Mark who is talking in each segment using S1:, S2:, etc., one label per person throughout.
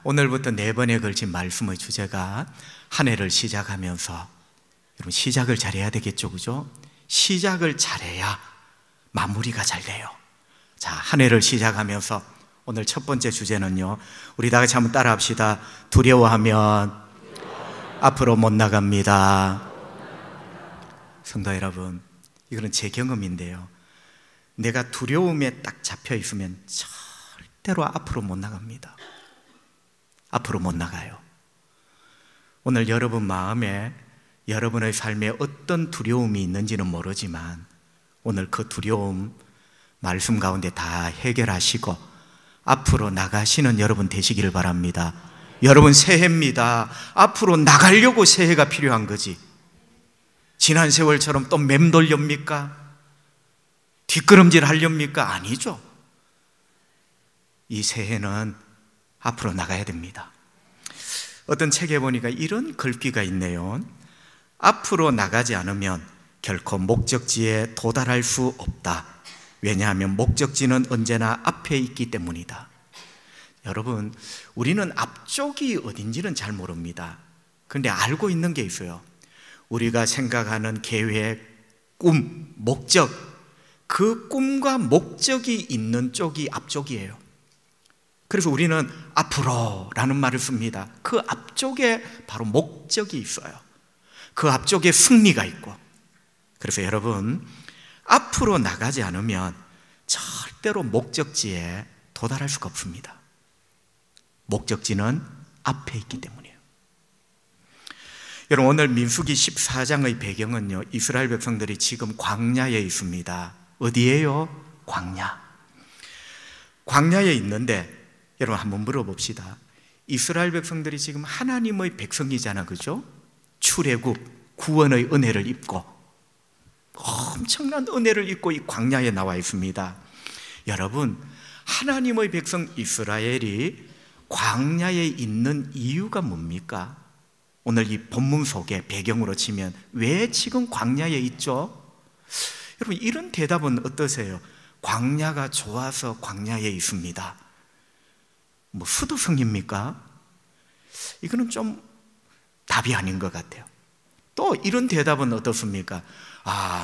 S1: 오늘부터 4번에 걸친 말씀의 주제가 한 해를 시작하면서 여러분 시작을 잘해야 되겠죠, 그죠? 시작을 잘해야 마무리가 잘 돼요. 자, 한 해를 시작하면서 오늘 첫 번째 주제는요, 우리 다 같이 한번 따라 합시다. 두려워하면 앞으로 못 나갑니다. 성도 여러분, 이거는 제 경험인데요, 내가 두려움에 딱 잡혀 있으면 절대로 앞으로 못 나갑니다. 앞으로 못 나가요. 오늘 여러분 마음에, 여러분의 삶에 어떤 두려움이 있는지는 모르지만 오늘 그 두려움 말씀 가운데 다 해결하시고 앞으로 나가시는 여러분 되시기를 바랍니다. 여러분 새해입니다. 앞으로 나가려고 새해가 필요한 거지, 지난 세월처럼 또 맴돌렵니까? 뒷걸음질 하렵니까? 아니죠. 이 새해는 앞으로 나가야 됩니다. 어떤 책에 보니까 이런 글귀가 있네요. 앞으로 나가지 않으면 결코 목적지에 도달할 수 없다. 왜냐하면 목적지는 언제나 앞에 있기 때문이다. 여러분, 우리는 앞쪽이 어딘지는 잘 모릅니다. 그런데 알고 있는 게 있어요. 우리가 생각하는 계획, 꿈, 목적, 그 꿈과 목적이 있는 쪽이 앞쪽이에요. 그래서 우리는 앞으로라는 말을 씁니다. 그 앞쪽에 바로 목적이 있어요. 그 앞쪽에 승리가 있고. 그래서 여러분, 앞으로 나가지 않으면 절대로 목적지에 도달할 수가 없습니다. 목적지는 앞에 있기 때문이에요. 여러분, 오늘 민수기 14장의 배경은요, 이스라엘 백성들이 지금 광야에 있습니다. 어디예요? 광야. 광야에 있는데 여러분 한번 물어봅시다. 이스라엘 백성들이 지금 하나님의 백성이잖아, 그죠? 출애굽, 구원의 은혜를 입고 엄청난 은혜를 입고 이 광야에 나와 있습니다. 여러분, 하나님의 백성 이스라엘이 광야에 있는 이유가 뭡니까? 오늘 이 본문 속에 배경으로 치면 왜 지금 광야에 있죠? 여러분, 이런 대답은 어떠세요? 광야가 좋아서 광야에 있습니다. 뭐 수도성입니까? 이거는 좀 답이 아닌 것 같아요. 또 이런 대답은 어떻습니까?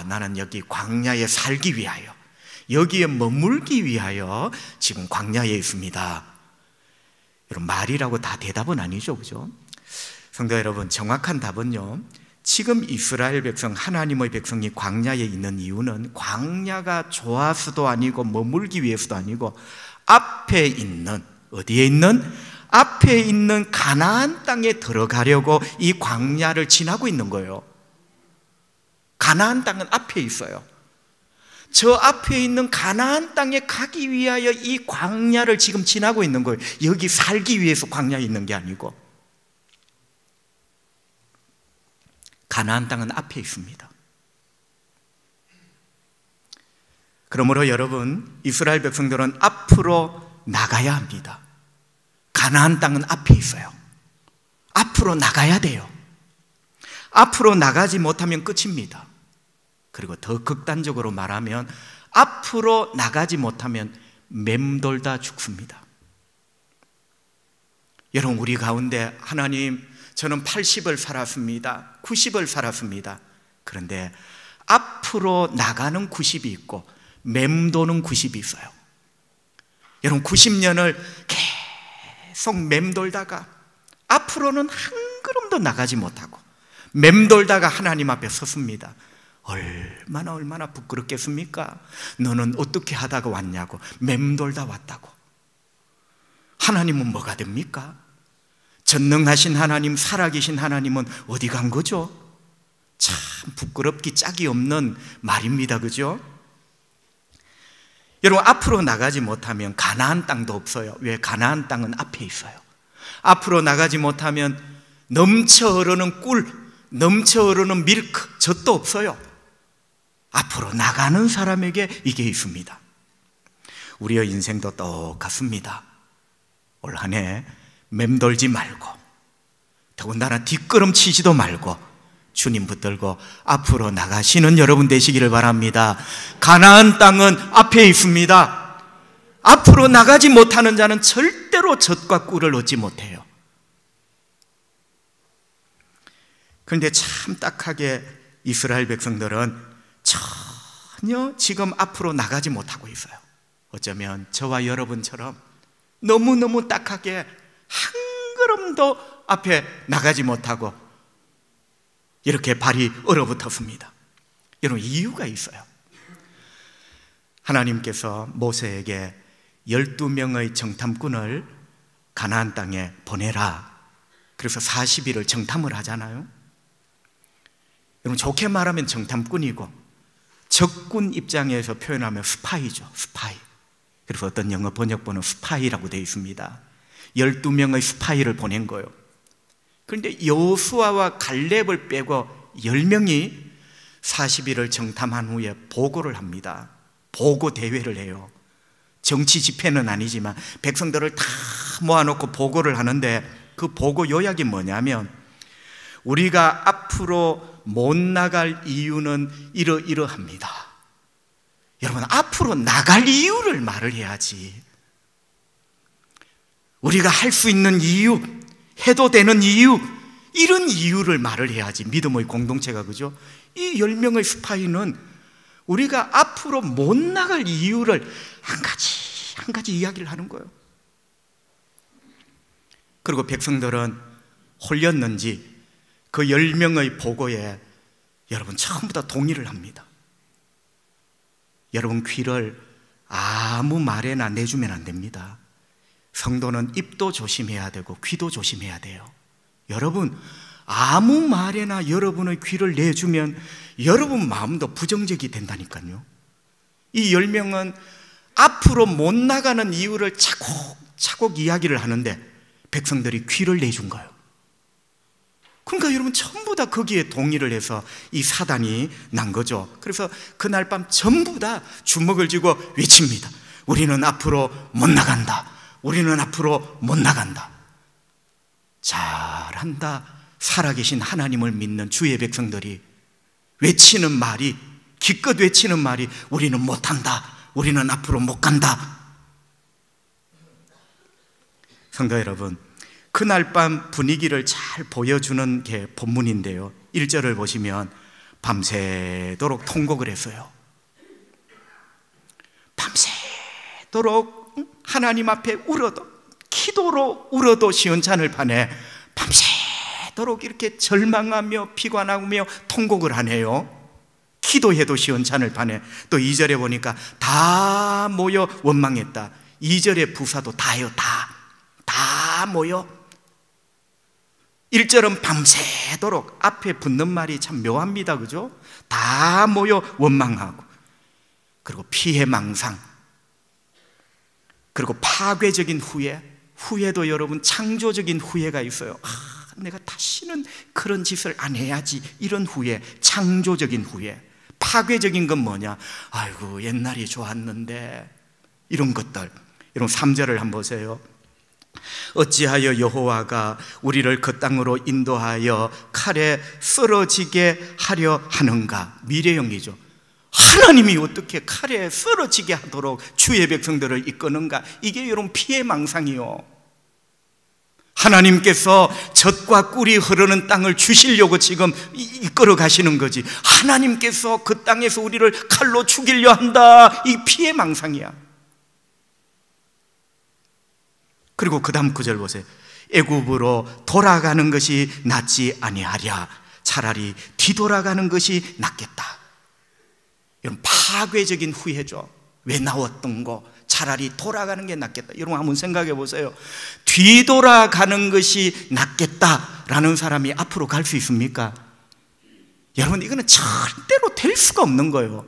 S1: 나는 여기 광야에 살기 위하여, 여기에 머물기 위하여 지금 광야에 있습니다. 여러분, 말이라고 다 대답은 아니죠, 그죠? 성도 여러분, 정확한 답은요, 지금 이스라엘 백성, 하나님의 백성이 광야에 있는 이유는 광야가 좋아서도 아니고 머물기 위해서도 아니고 앞에 있는, 어디에 있는? 앞에 있는 가나안 땅에 들어가려고 이 광야를 지나고 있는 거예요. 가나안 땅은 앞에 있어요. 저 앞에 있는 가나안 땅에 가기 위하여 이 광야를 지금 지나고 있는 거예요. 여기 살기 위해서 광야에 있는 게 아니고. 가나안 땅은 앞에 있습니다. 그러므로 여러분, 이스라엘 백성들은 앞으로 나가야 합니다. 가나안 땅은 앞에 있어요. 앞으로 나가야 돼요. 앞으로 나가지 못하면 끝입니다. 그리고 더 극단적으로 말하면 앞으로 나가지 못하면 맴돌다 죽습니다. 여러분, 우리 가운데 하나님, 저는 80을 살았습니다. 90을 살았습니다. 그런데 앞으로 나가는 90이 있고 맴도는 90이 있어요. 여러분, 90년을 계속 맴돌다가 앞으로는 한 걸음도 나가지 못하고 맴돌다가 하나님 앞에 섰습니다. 얼마나 부끄럽겠습니까? 너는 어떻게 하다가 왔냐고, 맴돌다 왔다고. 하나님은 뭐가 됩니까? 전능하신 하나님, 살아계신 하나님은 어디 간 거죠? 참 부끄럽기 짝이 없는 말입니다, 그죠? 여러분, 앞으로 나가지 못하면 가나안 땅도 없어요. 왜? 가나안 땅은 앞에 있어요. 앞으로 나가지 못하면 넘쳐 흐르는 꿀, 넘쳐 흐르는 밀크, 젖도 없어요. 앞으로 나가는 사람에게 이게 있습니다. 우리의 인생도 똑같습니다. 올 한 해 맴돌지 말고, 더군다나 뒷걸음치지도 말고 주님 붙들고 앞으로 나가시는 여러분 되시기를 바랍니다. 가나안 땅은 앞에 있습니다. 앞으로 나가지 못하는 자는 절대로 젖과 꿀을 얻지 못해요. 그런데 참 딱하게 이스라엘 백성들은 전혀 지금 앞으로 나가지 못하고 있어요. 어쩌면 저와 여러분처럼 너무너무 딱하게 한 걸음도 앞에 나가지 못하고 이렇게 발이 얼어붙었습니다. 여러분, 이유가 있어요. 하나님께서 모세에게 12명의 정탐꾼을 가나안 땅에 보내라. 그래서 40일을 정탐을 하잖아요. 여러분, 좋게 말하면 정탐꾼이고 적군 입장에서 표현하면 스파이죠. 스파이. 그래서 어떤 영어 번역본은 스파이라고 되어 있습니다. 12명의 스파이를 보낸 거예요. 그런데 여호수아와 갈렙을 빼고 10명이 40일을 정탐한 후에 보고를 합니다. 보고 대회를 해요. 정치 집회는 아니지만 백성들을 다 모아놓고 보고를 하는데 그 보고 요약이 뭐냐면, 우리가 앞으로 못 나갈 이유는 이러이러합니다. 여러분, 앞으로 나갈 이유를 말을 해야지. 우리가 할 수 있는 이유, 해도 되는 이유, 이런 이유를 말을 해야지 믿음의 공동체가, 그죠? 이 10명의 스파이는 우리가 앞으로 못 나갈 이유를 한 가지 이야기를 하는 거예요. 그리고 백성들은 홀렸는지 그 10명의 보고에 여러분 전부 다 동의를 합니다. 여러분, 귀를 아무 말에나 내주면 안 됩니다. 성도는 입도 조심해야 되고 귀도 조심해야 돼요. 여러분, 아무 말에나 여러분의 귀를 내주면 여러분 마음도 부정적이 된다니까요. 이 10명은 앞으로 못 나가는 이유를 차곡차곡 이야기를 하는데 백성들이 귀를 내준 거예요. 그러니까 여러분, 전부 다 거기에 동의를 해서 이 사단이 난 거죠. 그래서 그날 밤 전부 다 주먹을 쥐고 외칩니다. 우리는 앞으로 못 나간다. 우리는 앞으로 못 나간다. 잘한다. 살아계신 하나님을 믿는 주의 백성들이 외치는 말이, 기껏 외치는 말이 우리는 못한다. 우리는 앞으로 못 간다. 성도 여러분, 그날 밤 분위기를 잘 보여주는 게 본문인데요, 1절을 보시면 밤새도록 통곡을 했어요. 밤새도록 하나님 앞에 울어도, 기도로 울어도 시원찮을 판에 밤새도록 이렇게 절망하며 피관하며 통곡을 하네요. 기도해도 시원찮을 판에. 또 2절에 보니까 다 모여 원망했다. 2절의 부사도 다요. 다 모여. 1절은 밤새도록, 앞에 붙는 말이 참 묘합니다. 그죠? 다 모여 원망하고, 그리고 피해망상, 그리고 파괴적인 후회도 여러분 창조적인 후회가 있어요. 내가 다시는 그런 짓을 안 해야지, 이런 후회, 창조적인 후회. 파괴적인 건 뭐냐? 아이고, 옛날이 좋았는데, 이런 것들. 여러분 3절을 한번 보세요. 어찌하여 여호와가 우리를 그 땅으로 인도하여 칼에 쓰러지게 하려 하는가? 미래형이죠. 하나님이 어떻게 칼에 쓰러지게 하도록 주의 백성들을 이끄는가? 이게 여러분 피해망상이요. 하나님께서 젖과 꿀이 흐르는 땅을 주시려고 지금 이끌어 가시는 거지, 하나님께서 그 땅에서 우리를 칼로 죽이려 한다, 이 피해망상이야. 그리고 그 다음 구절 보세요. 애굽으로 돌아가는 것이 낫지 아니하랴. 차라리 뒤돌아가는 것이 낫겠다. 여러분, 파괴적인 후회죠. 왜 나왔던 거, 차라리 돌아가는 게 낫겠다. 여러분 한번 생각해 보세요. 뒤돌아가는 것이 낫겠다라는 사람이 앞으로 갈 수 있습니까? 여러분, 이거는 절대로 될 수가 없는 거예요.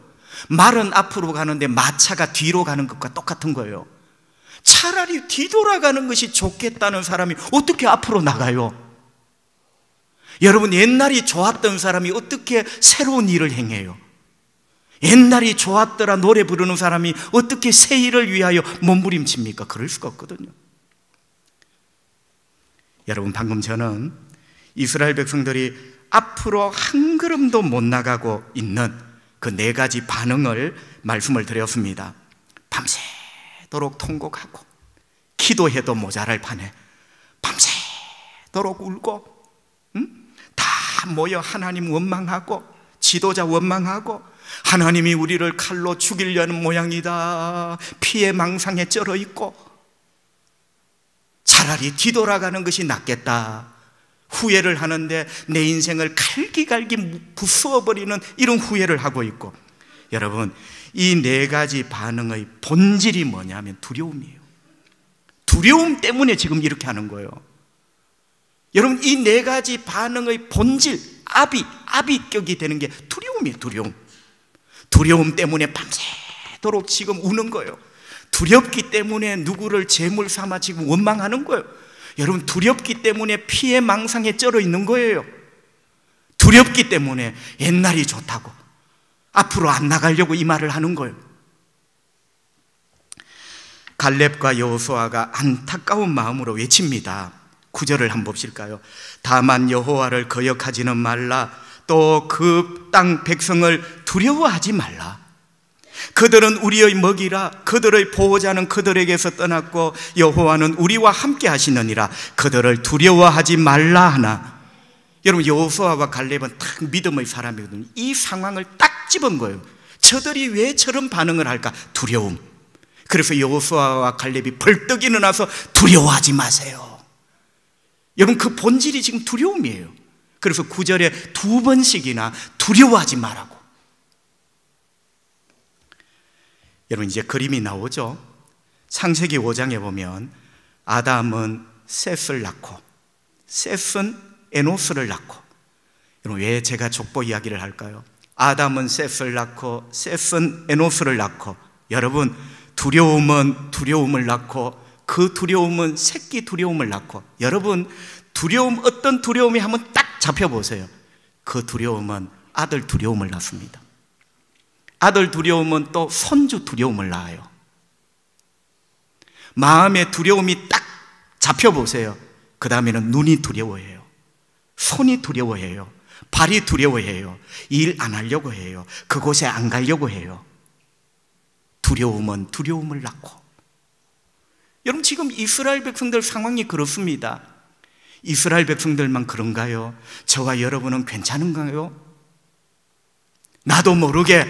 S1: 말은 앞으로 가는데 마차가 뒤로 가는 것과 똑같은 거예요. 차라리 뒤돌아가는 것이 좋겠다는 사람이 어떻게 앞으로 나가요? 여러분, 옛날이 좋았던 사람이 어떻게 새로운 일을 행해요? 옛날이 좋았더라 노래 부르는 사람이 어떻게 새 일을 위하여 몸부림칩니까? 그럴 수가 없거든요. 여러분, 방금 저는 이스라엘 백성들이 앞으로 한 걸음도 못 나가고 있는 그 4가지 반응을 말씀을 드렸습니다. 밤새도록 밤새도록 통곡하고 기도해도 모자랄 판에 밤새도록 울고, 다 모여 하나님 원망하고 지도자 원망하고 하나님이 우리를 칼로 죽이려는 모양이다, 피해 망상에 쩔어 있고 차라리 뒤돌아가는 것이 낫겠다, 후회를 하는데 내 인생을 갈기갈기 부수어버리는 이런 후회를 하고 있고. 여러분, 이 네 가지 반응의 본질이 뭐냐면 두려움이에요. 두려움 때문에 지금 이렇게 하는 거예요. 여러분, 이 네 가지 반응의 본질, 아비격이 되는 게 두려움이에요. 두려움 때문에 밤새도록 지금 우는 거예요. 두렵기 때문에 누구를 제물 삼아 지금 원망하는 거예요. 여러분, 두렵기 때문에 피해 망상에 쩔어 있는 거예요. 두렵기 때문에 옛날이 좋다고 앞으로 안 나가려고 이 말을 하는 거예요. 갈렙과 여호수아가 안타까운 마음으로 외칩니다. 9절을 한번 보실까요? 다만 여호와를 거역하지는 말라, 또 그 땅 백성을 두려워하지 말라. 그들은 우리의 먹이라, 그들의 보호자는 그들에게서 떠났고 여호와는 우리와 함께 하시느니라. 그들을 두려워하지 말라 하나. 여러분, 여호수아와 갈렙은 딱 믿음의 사람이거든요. 이 상황을 딱 집은 거예요. 저들이 왜 저런 반응을 할까? 두려움. 그래서 여호수아와 갈렙이 벌떡 일어나서 두려워하지 마세요. 여러분, 그 본질이 지금 두려움이에요. 그래서 9절에 2번씩이나 두려워하지 말라고. 여러분, 이제 그림이 나오죠. 창세기 5장에 보면 아담은 셋을 낳고 셋은 에노스를 낳고. 여러분, 왜 제가 족보 이야기를 할까요? 아담은 셋을 낳고 셋은 에노스를 낳고. 여러분, 두려움은 두려움을 낳고 그 두려움은 새끼 두려움을 낳고. 여러분, 두려움, 어떤 두려움이 한번 딱 잡혀보세요. 그 두려움은 아들 두려움을 낳습니다. 아들 두려움은 또 손주 두려움을 낳아요. 마음의 두려움이 딱 잡혀보세요. 그 다음에는 눈이 두려워해요. 손이 두려워해요. 발이 두려워해요. 일 안 하려고 해요. 그곳에 안 가려고 해요. 두려움은 두려움을 낳고. 여러분, 지금 이스라엘 백성들 상황이 그렇습니다. 이스라엘 백성들만 그런가요? 저와 여러분은 괜찮은가요? 나도 모르게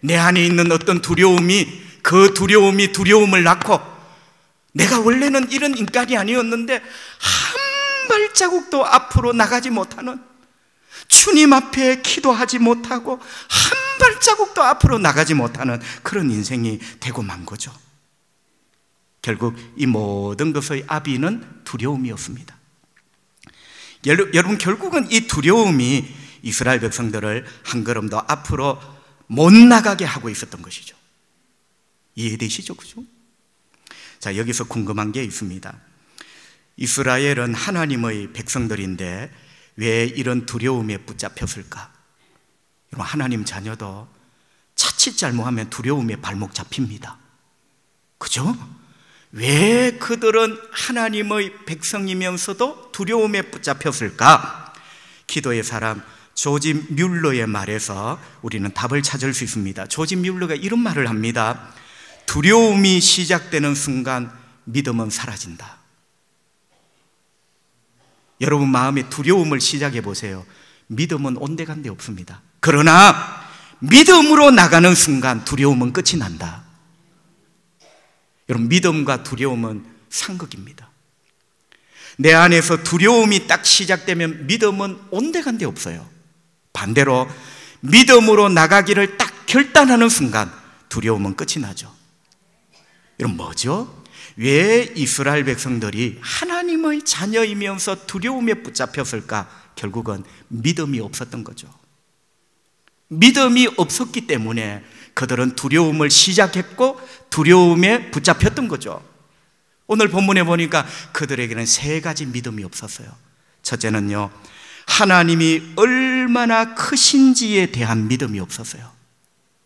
S1: 내 안에 있는 어떤 두려움이, 그 두려움이 두려움을 낳고, 내가 원래는 이런 인간이 아니었는데 한 발자국도 앞으로 나가지 못하는, 주님 앞에 기도하지 못하고 한 발자국도 앞으로 나가지 못하는 그런 인생이 되고 만 거죠. 결국 이 모든 것의 아비는 두려움이었습니다. 여러분, 결국은 이 두려움이 이스라엘 백성들을 한 걸음 더 앞으로 못 나가게 하고 있었던 것이죠. 이해되시죠? 그죠? 자, 여기서 궁금한 게 있습니다. 이스라엘은 하나님의 백성들인데 왜 이런 두려움에 붙잡혔을까? 여러분, 하나님 자녀도 자칫 잘못하면 두려움에 발목 잡힙니다. 그죠? 왜 그들은 하나님의 백성이면서도 두려움에 붙잡혔을까? 기도의 사람 조지 뮬러의 말에서 우리는 답을 찾을 수 있습니다. 조지 뮬러가 이런 말을 합니다. 두려움이 시작되는 순간 믿음은 사라진다. 여러분, 마음에 두려움을 시작해 보세요. 믿음은 온데간데 없습니다. 그러나 믿음으로 나가는 순간 두려움은 끝이 난다. 여러분, 믿음과 두려움은 상극입니다. 내 안에서 두려움이 딱 시작되면 믿음은 온데간데 없어요. 반대로 믿음으로 나가기를 딱 결단하는 순간 두려움은 끝이 나죠. 여러분, 뭐죠? 왜 이스라엘 백성들이 하나님의 자녀이면서 두려움에 붙잡혔을까? 결국은 믿음이 없었던 거죠. 믿음이 없었기 때문에 그들은 두려움을 시작했고 두려움에 붙잡혔던 거죠. 오늘 본문에 보니까 그들에게는 3가지 믿음이 없었어요. 첫째는요, 하나님이 얼마나 크신지에 대한 믿음이 없었어요.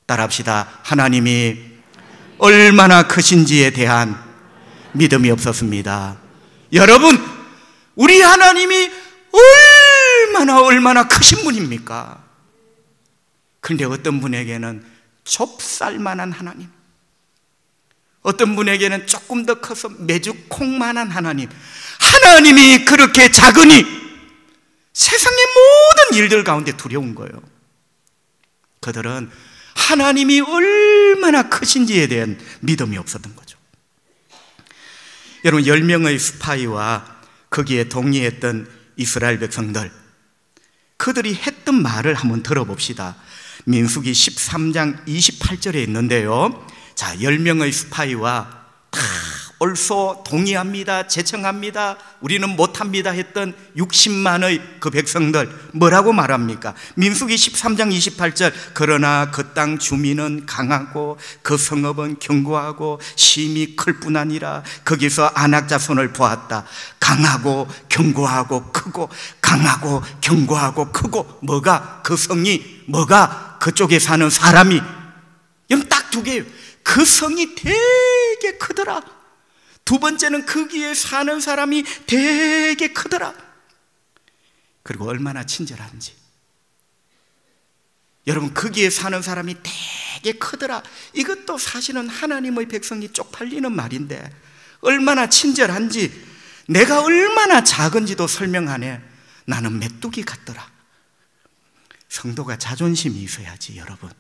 S1: 따라합시다. 하나님이 얼마나 크신지에 대한 믿음이 없었습니다. 여러분, 우리 하나님이 얼마나 크신 분입니까? 그런데 어떤 분에게는 좁쌀만한 하나님, 어떤 분에게는 조금 더 커서 메주콩만한 하나님, 하나님이 그렇게 작으니 세상의 모든 일들 가운데 두려운 거예요. 그들은 하나님이 얼마나 크신지에 대한 믿음이 없었던 거죠. 여러분, 10명의 스파이와 거기에 동의했던 이스라엘 백성들, 그들이 했던 말을 한번 들어봅시다. 민수기 13장 28절에 있는데요, 자, 10명의 스파이와 다 옳소, 동의합니다, 제청합니다, 우리는 못합니다 했던 60만의 그 백성들 뭐라고 말합니까? 민수기 13장 28절, 그러나 그 땅 주민은 강하고 그 성읍은 견고하고 심이 클 뿐 아니라 거기서 아낙 자손을 보았다. 강하고 견고하고 크고, 강하고 견고하고 크고, 뭐가? 그 성이, 뭐가? 그쪽에 사는 사람이. 여러분, 딱 두 개예요. 그 성이 되게 크더라. 두 번째는 거기에 사는 사람이 되게 크더라. 그리고 얼마나 친절한지. 여러분, 거기에 사는 사람이 되게 크더라, 이것도 사실은 하나님의 백성이 쪽팔리는 말인데 얼마나 친절한지, 내가 얼마나 작은지도 설명하네. 나는 메뚜기 같더라. 성도가 자존심이 있어야지, 여러분.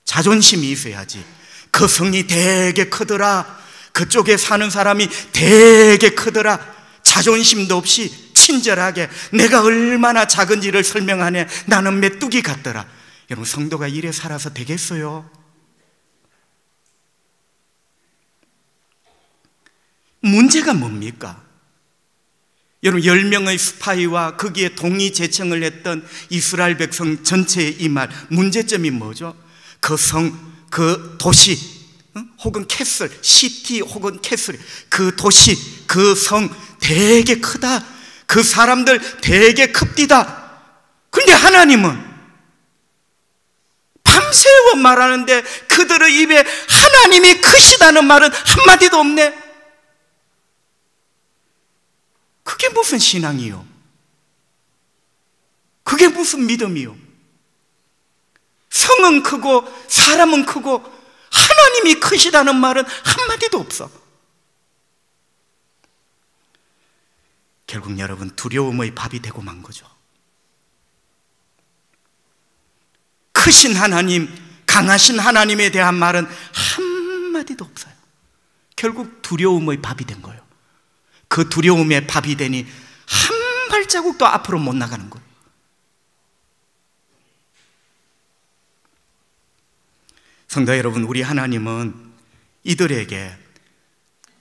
S1: 자존심이 있어야지. 그 성이 되게 크더라, 그쪽에 사는 사람이 되게 크더라, 자존심도 없이 친절하게 내가 얼마나 작은지를 설명하네. 나는 메뚜기 같더라. 여러분, 성도가 이래 살아서 되겠어요? 문제가 뭡니까? 여러분, 10명의 스파이와 거기에 동의 제청을 했던 이스라엘 백성 전체의 이 말, 문제점이 뭐죠? 그 성, 그 도시, 혹은 캐슬, 시티 혹은 캐슬, 그 도시, 그 성 되게 크다, 그 사람들 되게 큽디다. 근데 하나님은 밤새워 말하는데 그들의 입에 하나님이 크시다는 말은 한마디도 없네. 그게 무슨 신앙이요? 그게 무슨 믿음이요? 성은 크고 사람은 크고 하나님이 크시다는 말은 한마디도 없어. 결국 여러분, 두려움의 밥이 되고 만 거죠. 크신 하나님, 강하신 하나님에 대한 말은 한마디도 없어요. 결국 두려움의 밥이 된 거예요. 그 두려움의 밥이 되니 한 발자국도 앞으로 못 나가는 거예요. 성도 여러분, 우리 하나님은 이들에게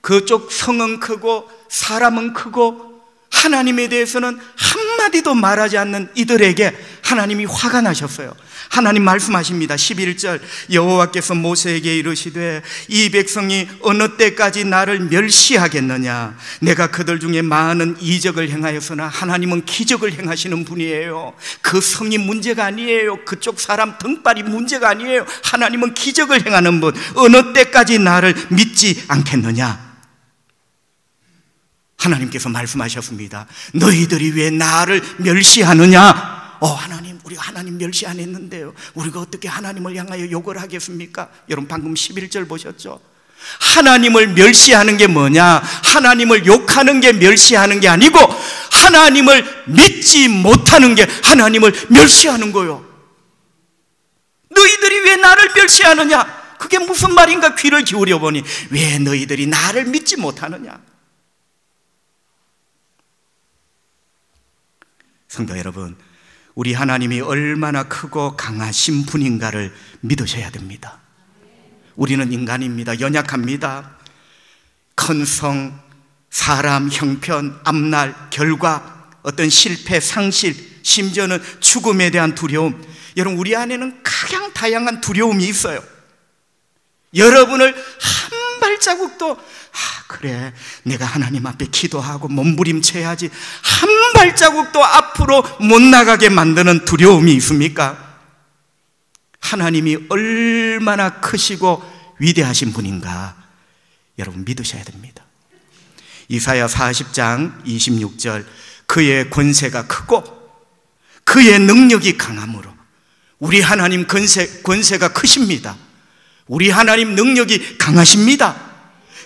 S1: 그쪽 성은 크고 사람은 크고 하나님에 대해서는 한마디도 말하지 않는 이들에게 하나님이 화가 나셨어요. 하나님 말씀하십니다. 11절, 여호와께서 모세에게 이르시되 이 백성이 어느 때까지 나를 멸시하겠느냐. 내가 그들 중에 많은 이적을 행하였으나 하나님은 기적을 행하시는 분이에요. 그 성이 문제가 아니에요. 그쪽 사람 등발이 문제가 아니에요. 하나님은 기적을 행하는 분. 어느 때까지 나를 믿지 않겠느냐. 하나님께서 말씀하셨습니다. 너희들이 왜 나를 멸시하느냐. 하나님, 우리가 하나님 멸시 안 했는데요, 우리가 어떻게 하나님을 향하여 욕을 하겠습니까? 여러분, 방금 11절 보셨죠? 하나님을 멸시하는 게 뭐냐? 하나님을 욕하는 게 멸시하는 게 아니고 하나님을 믿지 못하는 게 하나님을 멸시하는 거예요. 너희들이 왜 나를 멸시하느냐? 그게 무슨 말인가 귀를 기울여 보니 왜 너희들이 나를 믿지 못하느냐? 성도 여러분, 우리 하나님이 얼마나 크고 강하신 분인가를 믿으셔야 됩니다. 우리는 인간입니다. 연약합니다. 큰 성, 사람, 형편, 앞날, 결과, 어떤 실패, 상실, 심지어는 죽음에 대한 두려움. 여러분, 우리 안에는 가장 다양한 두려움이 있어요. 여러분을 한 발자국도 그래, 내가 하나님 앞에 기도하고 몸부림쳐야지, 한 발자국도 앞으로 못 나가게 만드는 두려움이 있습니까? 하나님이 얼마나 크시고 위대하신 분인가 여러분 믿으셔야 됩니다. 이사야 40장 26절, 그의 권세가 크고 그의 능력이 강함으로. 우리 하나님 권세가 크십니다. 우리 하나님 능력이 강하십니다.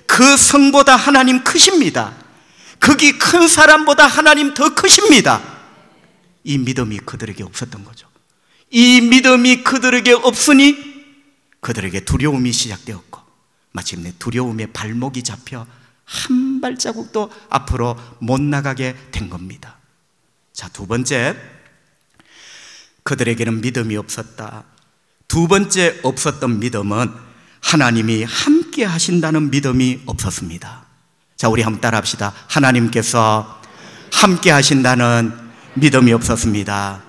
S1: 그 성보다 하나님 크십니다. 극이 큰 사람보다 하나님 더 크십니다. 이 믿음이 그들에게 없었던 거죠. 이 믿음이 그들에게 없으니 그들에게 두려움이 시작되었고, 마침내 두려움에 발목이 잡혀 한 발자국도 앞으로 못 나가게 된 겁니다. 자, 두 번째, 그들에게는 믿음이 없었다. 두 번째 없었던 믿음은 하나님이 함께 하신다는 믿음이 없었습니다. 자, 우리 한번 따라합시다. 하나님께서 함께 하신다는 믿음이 없었습니다.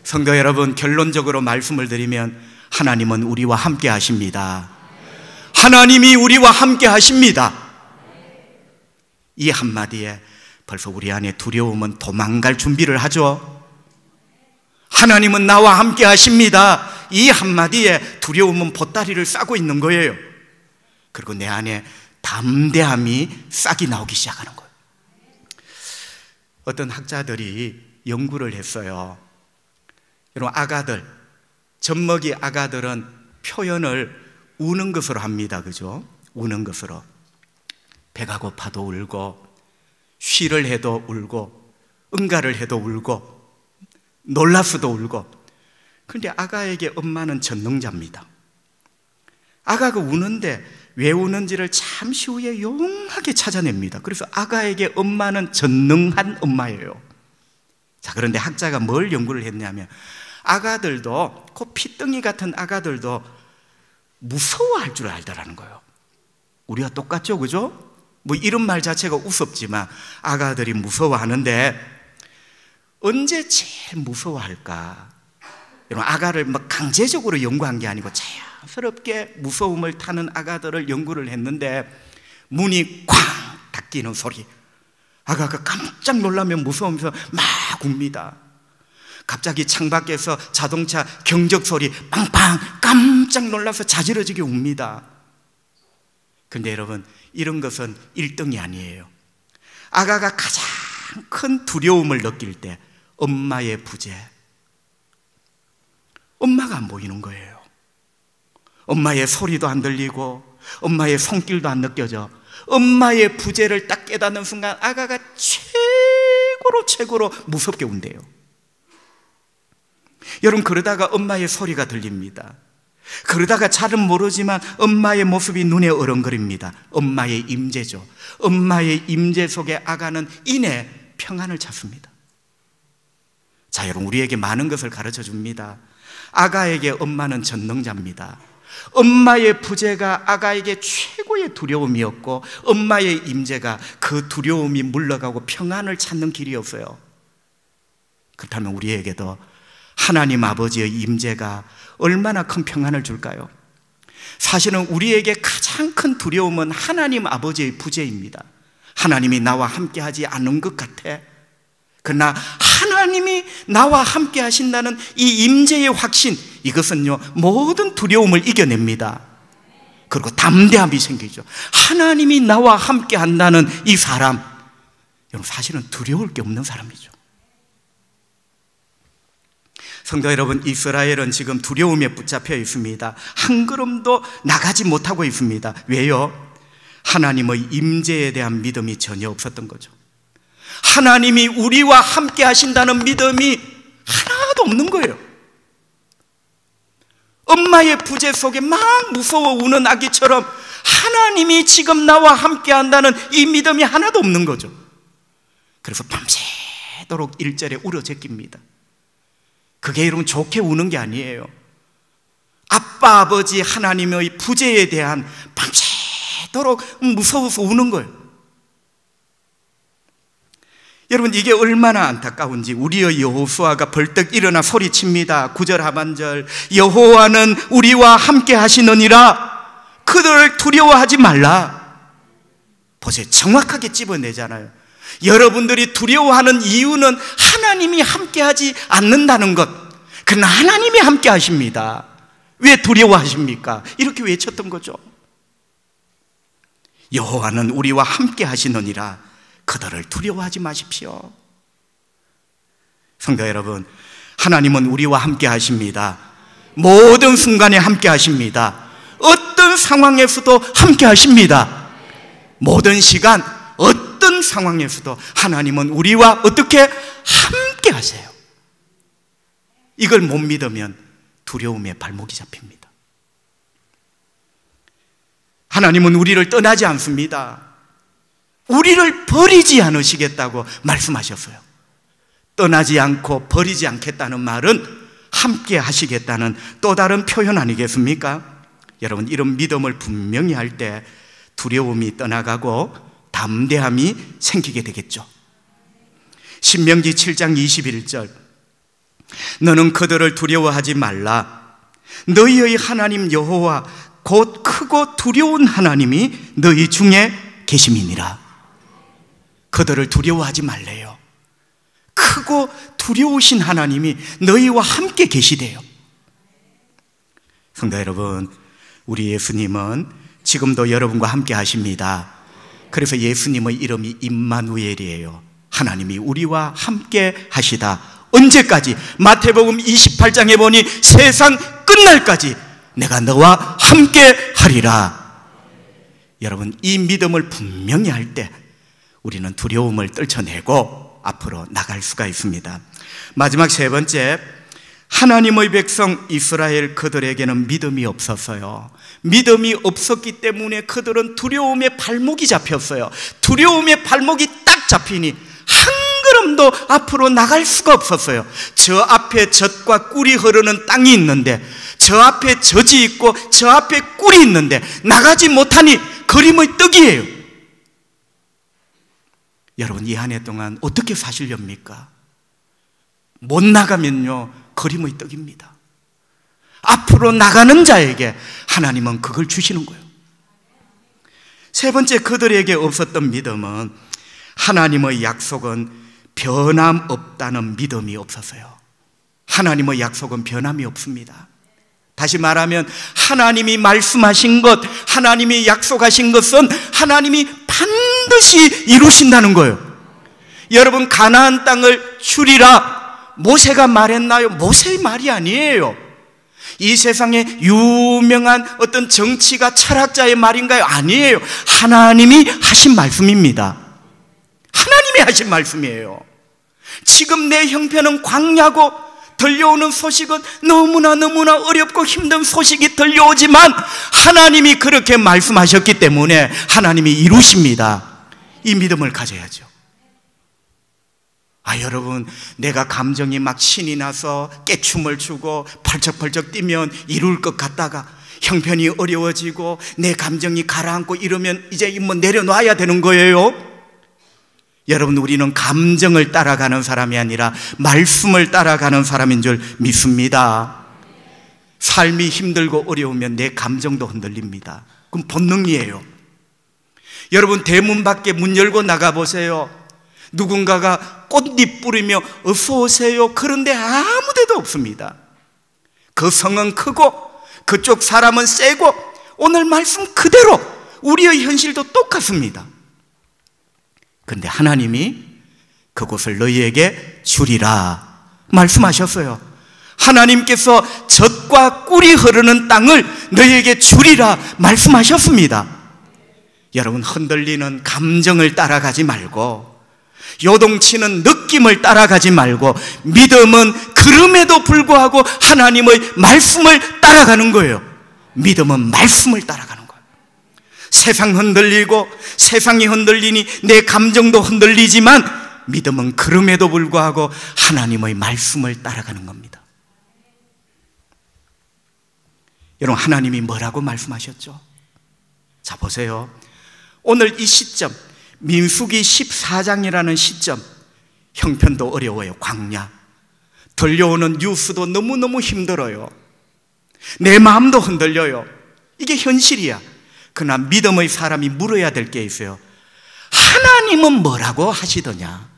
S1: 성도 여러분, 결론적으로 말씀을 드리면 하나님은 우리와 함께 하십니다. 하나님이 우리와 함께 하십니다. 이 한마디에 벌써 우리 안에 두려움은 도망갈 준비를 하죠. 하나님은 나와 함께 하십니다. 이 한마디에 두려움은 보따리를 싸고 있는 거예요. 그리고 내 안에 담대함이 싹이 나오기 시작하는 거예요. 어떤 학자들이 연구를 했어요. 여러분, 아가들, 젖먹이 아가들은 표현을 우는 것으로 합니다. 그죠? 우는 것으로. 배가 고파도 울고, 쉬를 해도 울고, 응가를 해도 울고, 놀라서도 울고. 그런데 아가에게 엄마는 전능자입니다. 아가가 우는데 왜 우는지를 잠시 후에 용하게 찾아냅니다. 그래서 아가에게 엄마는 전능한 엄마예요. 자, 그런데 학자가 뭘 연구를 했냐면, 아가들도, 그 피덩이 같은 아가들도 무서워할 줄 알더라는 거예요. 우리가 똑같죠, 그죠? 뭐 이런 말 자체가 우습지만 아가들이 무서워하는데, 언제 제일 무서워할까? 여러분, 아가를 막 강제적으로 연구한 게 아니고 자연스럽게 무서움을 타는 아가들을 연구를 했는데, 문이 쾅 닫히는 소리, 아가가 깜짝 놀라면 무서우면서 막 웁니다. 갑자기 창밖에서 자동차 경적 소리 빵빵, 깜짝 놀라서 자지러지게 웁니다. 근데 여러분, 이런 것은 1등이 아니에요. 아가가 가장 큰 두려움을 느낄 때 엄마의 부재, 엄마가 안 보이는 거예요. 엄마의 소리도 안 들리고 엄마의 손길도 안 느껴져. 엄마의 부재를 딱 깨닫는 순간 아가가 최고로 무섭게 운대요. 여러분, 그러다가 엄마의 소리가 들립니다. 그러다가 잘은 모르지만 엄마의 모습이 눈에 어른거립니다. 엄마의 임재죠. 엄마의 임재 속에 아가는 이내 평안을 찾습니다. 자, 여러분, 우리에게 많은 것을 가르쳐 줍니다. 아가에게 엄마는 전능자입니다. 엄마의 부재가 아가에게 최고의 두려움이었고, 엄마의 임재가 그 두려움이 물러가고 평안을 찾는 길이었어요. 그렇다면 우리에게도 하나님 아버지의 임재가 얼마나 큰 평안을 줄까요? 사실은 우리에게 가장 큰 두려움은 하나님 아버지의 부재입니다. 하나님이 나와 함께 하지 않는 것 같아. 그러나 하나님이 나와 함께 하신다는 이 임재의 확신, 이것은요 모든 두려움을 이겨냅니다. 그리고 담대함이 생기죠. 하나님이 나와 함께 한다는 이 사람, 여러분, 사실은 두려울 게 없는 사람이죠. 성도 여러분, 이스라엘은 지금 두려움에 붙잡혀 있습니다. 한 걸음도 나가지 못하고 있습니다. 왜요? 하나님의 임재에 대한 믿음이 전혀 없었던 거죠. 하나님이 우리와 함께 하신다는 믿음이 하나도 없는 거예요. 엄마의 부재 속에 막 무서워 우는 아기처럼 하나님이 지금 나와 함께 한다는 이 믿음이 하나도 없는 거죠. 그래서 밤새도록 1절에 울어 제낍니다. 그게 여러분 좋게 우는 게 아니에요. 아빠 아버지 하나님의 부재에 대한 밤새도록 무서워서 우는 거예요. 여러분, 이게 얼마나 안타까운지 우리의 여호수아가 벌떡 일어나 소리칩니다. 9절 하반절, 여호와는 우리와 함께 하시느니라 그들을 두려워하지 말라. 보세요, 정확하게 집어내잖아요. 여러분들이 두려워하는 이유는 하나님이 함께하지 않는다는 것. 그러나 하나님이 함께 하십니다. 왜 두려워하십니까? 이렇게 외쳤던 거죠. 여호와는 우리와 함께 하시느니라 그들을 두려워하지 마십시오. 성도 여러분, 하나님은 우리와 함께 하십니다. 모든 순간에 함께 하십니다. 어떤 상황에서도 함께 하십니다. 모든 시간 어떤 상황에서도 하나님은 우리와 어떻게 함께 하세요. 이걸 못 믿으면 두려움에 발목이 잡힙니다. 하나님은 우리를 떠나지 않습니다. 우리를 버리지 않으시겠다고 말씀하셨어요. 떠나지 않고 버리지 않겠다는 말은 함께 하시겠다는 또 다른 표현 아니겠습니까? 여러분, 이런 믿음을 분명히 할 때 두려움이 떠나가고 담대함이 생기게 되겠죠. 신명기 7장 21절, 너는 그들을 두려워하지 말라. 너희의 하나님 여호와 곧 크고 두려운 하나님이 너희 중에 계심이니라. 그들을 두려워하지 말래요. 크고 두려우신 하나님이 너희와 함께 계시대요. 성도 여러분, 우리 예수님은 지금도 여러분과 함께 하십니다. 그래서 예수님의 이름이 임마누엘이에요. 하나님이 우리와 함께 하시다. 언제까지? 마태복음 28장에 보니 세상 끝날까지 내가 너와 함께 하리라. 여러분, 이 믿음을 분명히 할 때 우리는 두려움을 떨쳐내고 앞으로 나갈 수가 있습니다. 마지막 세 번째, 하나님의 백성 이스라엘 그들에게는 믿음이 없었어요. 믿음이 없었기 때문에 그들은 두려움에 발목이 잡혔어요. 두려움에 발목이 딱 잡히니 한 걸음도 앞으로 나갈 수가 없었어요. 저 앞에 젖과 꿀이 흐르는 땅이 있는데, 저 앞에 젖이 있고 저 앞에 꿀이 있는데 나가지 못하니 그림의 떡이에요. 여러분, 이 한 해 동안 어떻게 사시렵니까? 못 나가면요, 그림의 떡입니다. 앞으로 나가는 자에게 하나님은 그걸 주시는 거예요. 세 번째, 그들에게 없었던 믿음은 하나님의 약속은 변함없다는 믿음이 없었어요. 하나님의 약속은 변함이 없습니다. 다시 말하면 하나님이 말씀하신 것, 하나님이 약속하신 것은 하나님이 반드시 이루신다는 거예요. 여러분, 가나안 땅을 주리라 모세가 말했나요? 모세의 말이 아니에요. 이 세상에 유명한 어떤 정치가 철학자의 말인가요? 아니에요. 하나님이 하신 말씀입니다. 하나님이 하신 말씀이에요. 지금 내 형편은 광야고 들려오는 소식은 너무나 어렵고 힘든 소식이 들려오지만 하나님이 그렇게 말씀하셨기 때문에 하나님이 이루십니다. 이 믿음을 가져야죠. 여러분, 내가 감정이 막 신이 나서 깨춤을 추고 펄쩍펄쩍 뛰면 이룰 것 같다가 형편이 어려워지고 내 감정이 가라앉고 이러면 이제 뭐 내려놔야 되는 거예요. 여러분, 우리는 감정을 따라가는 사람이 아니라 말씀을 따라가는 사람인 줄 믿습니다. 삶이 힘들고 어려우면 내 감정도 흔들립니다. 그럼 본능이에요. 여러분, 대문 밖에 문 열고 나가보세요. 누군가가 꽃잎 뿌리며 어서 오세요. 그런데 아무 데도 없습니다. 그 성은 크고 그쪽 사람은 세고 오늘 말씀 그대로 우리의 현실도 똑같습니다. 그런데 하나님이 그곳을 너희에게 주리라 말씀하셨어요. 하나님께서 젖과 꿀이 흐르는 땅을 너희에게 주리라 말씀하셨습니다. 여러분, 흔들리는 감정을 따라가지 말고, 요동치는 느낌을 따라가지 말고, 믿음은 그럼에도 불구하고 하나님의 말씀을 따라가는 거예요. 믿음은 말씀을 따라가는 거예요. 세상 흔들리고 세상이 흔들리니 내 감정도 흔들리지만 믿음은 그럼에도 불구하고 하나님의 말씀을 따라가는 겁니다. 여러분, 하나님이 뭐라고 말씀하셨죠? 자, 보세요. 오늘 이 시점, 민수기 14장이라는 시점, 형편도 어려워요. 광야, 들려오는 뉴스도 너무너무 힘들어요. 내 마음도 흔들려요. 이게 현실이야. 그러나 믿음의 사람이 물어야 될 게 있어요. 하나님은 뭐라고 하시더냐?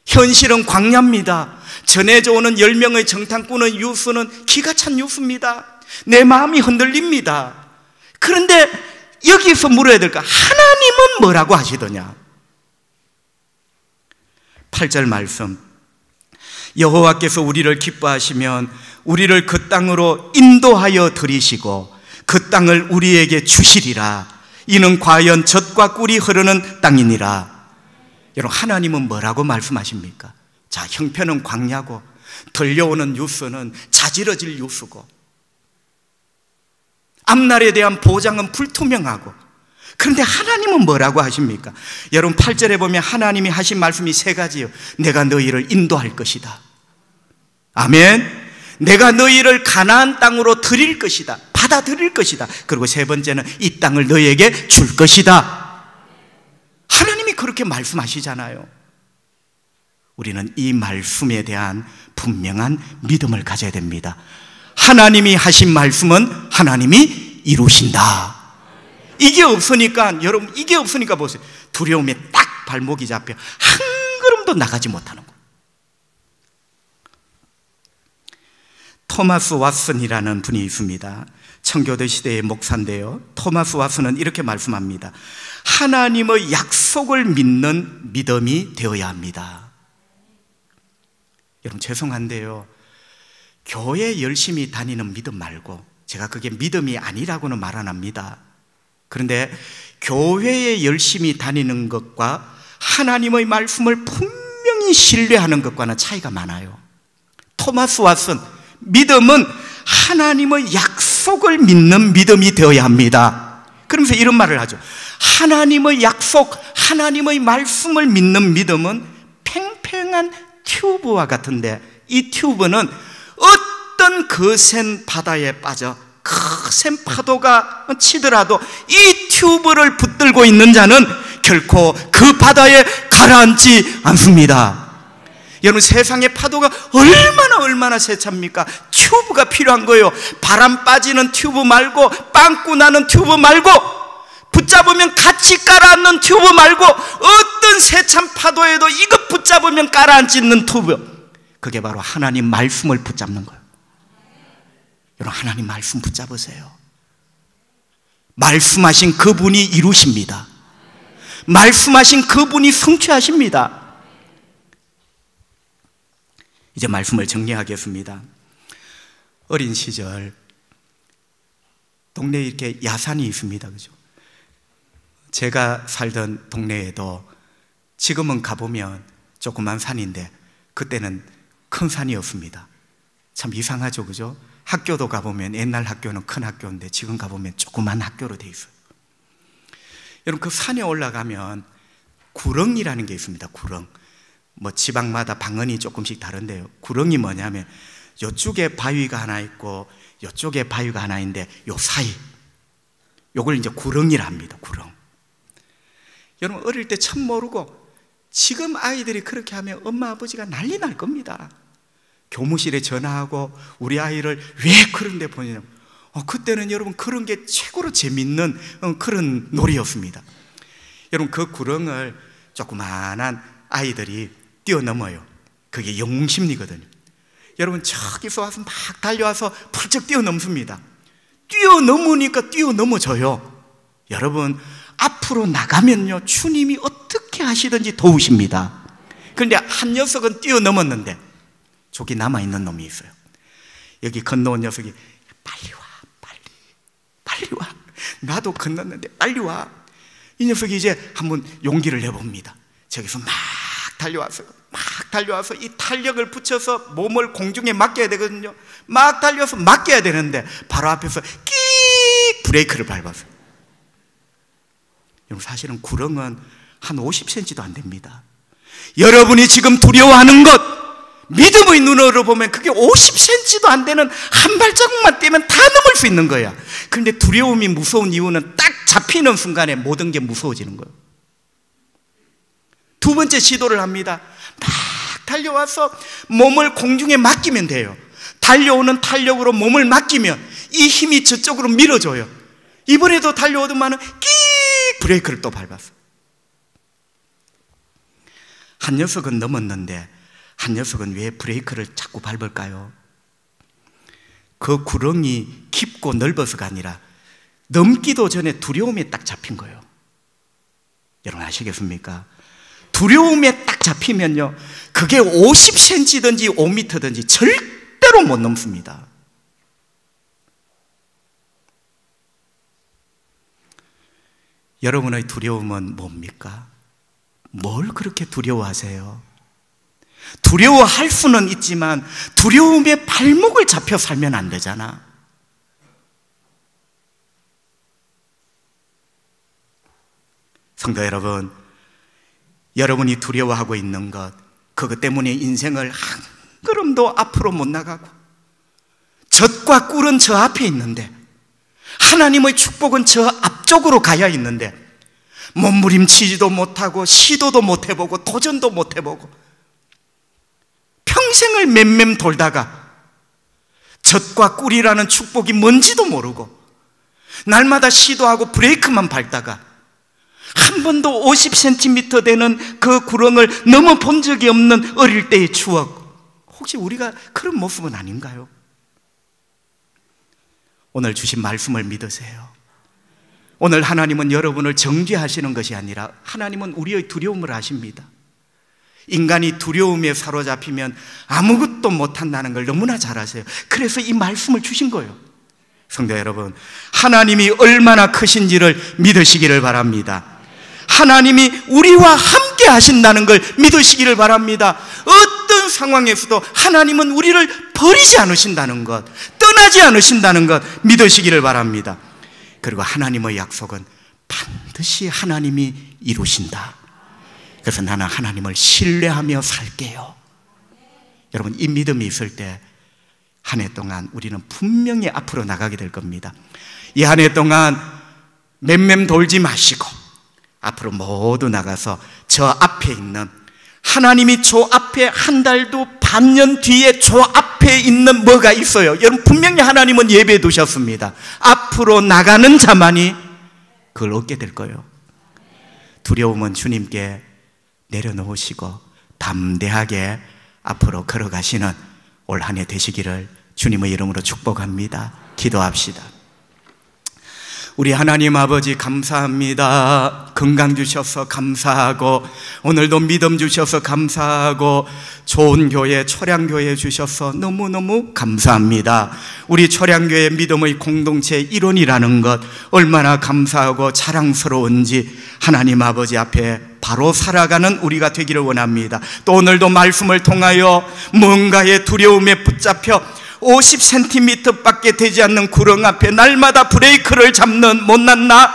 S1: 현실은 광야입니다. 전해져 오는 10명의 정탐꾼의 뉴스는 기가 찬 뉴스입니다. 내 마음이 흔들립니다. 그런데 여기서 물어야 될까? 하나님은 뭐라고 하시더냐? 8절 말씀, 여호와께서 우리를 기뻐하시면 우리를 그 땅으로 인도하여 들이시고 그 땅을 우리에게 주시리라. 이는 과연 젖과 꿀이 흐르는 땅이니라. 여러분, 하나님은 뭐라고 말씀하십니까? 자, 형편은 광야고 들려오는 뉴스는 자지러질 뉴스고 앞날에 대한 보장은 불투명하고, 그런데 하나님은 뭐라고 하십니까? 여러분, 8절에 보면 하나님이 하신 말씀이 세 가지예요. 내가 너희를 인도할 것이다. 아멘. 내가 너희를 가나안 땅으로 드릴 것이다. 받아들일 것이다. 그리고 세 번째는 이 땅을 너희에게 줄 것이다. 하나님이 그렇게 말씀하시잖아요. 우리는 이 말씀에 대한 분명한 믿음을 가져야 됩니다. 하나님이 하신 말씀은 하나님이 이루신다. 이게 없으니까, 여러분, 이게 없으니까 보세요. 두려움에 딱 발목이 잡혀 한 걸음도 나가지 못하는 거예요. 토마스 왓슨이라는 분이 있습니다. 청교도 시대의 목사인데요, 토마스 왓슨은 이렇게 말씀합니다. 하나님의 약속을 믿는 믿음이 되어야 합니다. 여러분, 죄송한데요, 교회 열심히 다니는 믿음 말고, 제가 그게 믿음이 아니라고는 말 안 합니다. 그런데 교회에 열심히 다니는 것과 하나님의 말씀을 분명히 신뢰하는 것과는 차이가 많아요. 토마스 왓슨, 믿음은 하나님의 약속을 믿는 믿음이 되어야 합니다. 그러면서 이런 말을 하죠. 하나님의 약속, 하나님의 말씀을 믿는 믿음은 팽팽한 튜브와 같은데, 이 튜브는 어떤 거센 바다에 빠져 거센 파도가 치더라도 이 튜브를 붙들고 있는 자는 결코 그 바다에 가라앉지 않습니다. 여러분, 세상의 파도가 얼마나 세찹니까? 튜브가 필요한 거예요. 바람 빠지는 튜브 말고, 빵꾸 나는 튜브 말고, 붙잡으면 같이 가라앉는 튜브 말고, 어떤 세찬 파도에도 이것 붙잡으면 가라앉는 튜브, 그게 바로 하나님 말씀을 붙잡는 거예요. 여러분, 하나님 말씀 붙잡으세요. 말씀하신 그분이 이루십니다. 말씀하신 그분이 성취하십니다. 이제 말씀을 정리하겠습니다. 어린 시절 동네에 이렇게 야산이 있습니다. 그죠? 제가 살던 동네에도 지금은 가보면 조그만 산인데 그때는 큰 산이었습니다. 참 이상하죠, 그죠? 학교도 가보면 옛날 학교는 큰 학교인데 지금 가보면 조그만 학교로 돼 있어요. 여러분, 그 산에 올라가면 구렁이라는 게 있습니다. 구렁. 뭐 지방마다 방언이 조금씩 다른데요, 구렁이 뭐냐면 이쪽에 바위가 하나 있고 이쪽에 바위가 하나 있는데 요 사이, 요걸 이제 구렁이라 합니다. 구렁. 여러분, 어릴 때 참 모르고 지금 아이들이 그렇게 하면 엄마 아버지가 난리 날 겁니다. 교무실에 전화하고 우리 아이를 왜 그런 데 보내냐고. 그때는 여러분 그런 게 최고로 재밌는 그런 놀이였습니다. 여러분, 그 구렁을 조그만한 아이들이 뛰어넘어요. 그게 영웅심리거든요. 여러분, 저기서 와서 막 달려와서 펄쩍 뛰어넘습니다. 뛰어넘으니까 뛰어넘어져요. 여러분, 앞으로 나가면요, 주님이 어떻게 하시든지 도우십니다. 그런데 한 녀석은 뛰어넘었는데 저기 남아있는 놈이 있어요. 여기 건너온 녀석이 빨리 와, 빨리 와, 나도 건넜는데 빨리 와. 이 녀석이 이제 한번 용기를 내봅니다. 저기서 막 달려와서 이 탄력을 붙여서 몸을 공중에 맡겨야 되거든요. 막 달려서 맡겨야 되는데 바로 앞에서 끼익 브레이크를 밟았어요. 여러분, 사실은 구렁은 한 50cm도 안 됩니다. 여러분이 지금 두려워하는 것, 믿음의 눈으로 보면 그게 50cm도 안 되는 한 발자국만 떼면 다 넘을 수 있는 거야. 그런데 두려움이 무서운 이유는 딱 잡히는 순간에 모든 게 무서워지는 거예요. 두 번째 시도를 합니다. 막 달려와서 몸을 공중에 맡기면 돼요. 달려오는 탄력으로 몸을 맡기면 이 힘이 저쪽으로 밀어줘요. 이번에도 달려오더만은 끼익 브레이크를 또 밟았어. 한 녀석은 넘었는데 한 녀석은 왜 브레이크를 자꾸 밟을까요? 그 구렁이 깊고 넓어서가 아니라 넘기도 전에 두려움에 딱 잡힌 거예요. 여러분, 아시겠습니까? 두려움에 딱 잡히면요, 그게 50cm든지 5m든지 절대로 못 넘습니다. 여러분의 두려움은 뭡니까? 뭘 그렇게 두려워하세요? 두려워할 수는 있지만 두려움에 발목을 잡혀 살면 안 되잖아. 성도 여러분, 여러분이 두려워하고 있는 것, 그것 때문에 인생을 한 걸음도 앞으로 못 나가고 젖과 꿀은 저 앞에 있는데, 하나님의 축복은 저 앞쪽으로 가야 있는데 몸부림치지도 못하고 시도도 못 해보고 도전도 못 해보고 평생을 맴맴 돌다가 젖과 꿀이라는 축복이 뭔지도 모르고 날마다 시도하고 브레이크만 밟다가 한 번도 50cm 되는 그 구렁을 넘어본 적이 없는 어릴 때의 추억, 혹시 우리가 그런 모습은 아닌가요? 오늘 주신 말씀을 믿으세요. 오늘 하나님은 여러분을 정죄하시는 것이 아니라 하나님은 우리의 두려움을 아십니다. 인간이 두려움에 사로잡히면 아무것도 못한다는 걸 너무나 잘 아세요. 그래서 이 말씀을 주신 거예요. 성도 여러분, 하나님이 얼마나 크신지를 믿으시기를 바랍니다. 하나님이 우리와 함께 하신다는 걸 믿으시기를 바랍니다. 어떤 상황에서도 하나님은 우리를 버리지 않으신다는 것, 떠나지 않으신다는 것 믿으시기를 바랍니다. 그리고 하나님의 약속은 반드시 하나님이 이루신다. 그래서 나는 하나님을 신뢰하며 살게요. 여러분, 이 믿음이 있을 때 한 해 동안 우리는 분명히 앞으로 나가게 될 겁니다. 이 한 해 동안 맴맴 돌지 마시고 앞으로 모두 나가서 저 앞에 있는, 하나님이 저 앞에 한 달도 반년 뒤에 저 앞에 있는 뭐가 있어요. 여러분, 분명히 하나님은 예배해 두셨습니다. 앞으로 나가는 자만이 그걸 얻게 될 거예요. 두려움은 주님께 내려놓으시고 담대하게 앞으로 걸어가시는 올 한 해 되시기를 주님의 이름으로 축복합니다. 기도합시다. 우리 하나님 아버지 감사합니다. 건강 주셔서 감사하고 오늘도 믿음 주셔서 감사하고 좋은 교회, 초량교회 주셔서 너무너무 감사합니다. 우리 초량교회 믿음의 공동체 일원이라는 것 얼마나 감사하고 자랑스러운지 하나님 아버지 앞에 바로 살아가는 우리가 되기를 원합니다. 또 오늘도 말씀을 통하여 뭔가의 두려움에 붙잡혀 50cm 밖에 되지 않는 구렁 앞에 날마다 브레이크를 잡는 못난 나,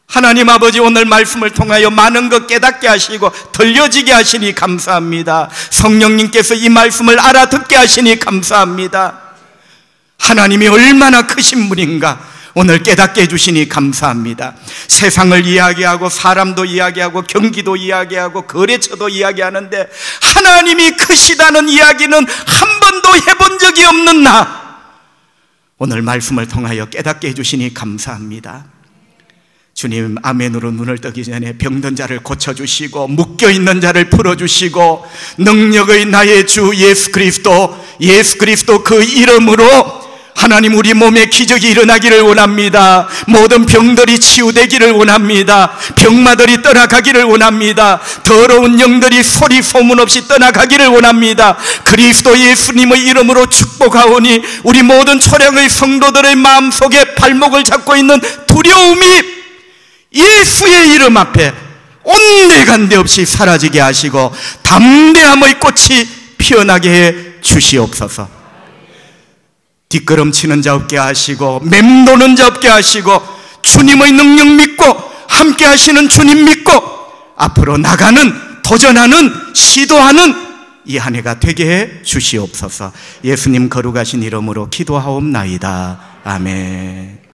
S1: 하나님 아버지 오늘 말씀을 통하여 많은 것 깨닫게 하시고 들려지게 하시니 감사합니다. 성령님께서 이 말씀을 알아듣게 하시니 감사합니다. 하나님이 얼마나 크신 분인가 오늘 깨닫게 해주시니 감사합니다. 세상을 이야기하고 사람도 이야기하고 경기도 이야기하고 거래처도 이야기하는데 하나님이 크시다는 이야기는 한 번도 해본 적이 없는 나, 오늘 말씀을 통하여 깨닫게 해주시니 감사합니다. 주님, 아멘으로 눈을 뜨기 전에 병든 자를 고쳐주시고 묶여있는 자를 풀어주시고 능력의 나의 주 예수 그리스도 그 이름으로 하나님 우리 몸에 기적이 일어나기를 원합니다. 모든 병들이 치유되기를 원합니다. 병마들이 떠나가기를 원합니다. 더러운 영들이 소리 소문 없이 떠나가기를 원합니다. 그리스도 예수님의 이름으로 축복하오니 우리 모든 초량의 성도들의 마음속에 발목을 잡고 있는 두려움이 예수의 이름 앞에 온데간데 없이 사라지게 하시고 담대함의 꽃이 피어나게 해 주시옵소서. 뒷걸음치는 자 없게 하시고 맴도는 자 없게 하시고 주님의 능력 믿고 함께 하시는 주님 믿고 앞으로 나가는, 도전하는, 시도하는 이 한 해가 되게 해 주시옵소서. 예수님 거룩하신 이름으로 기도하옵나이다. 아멘.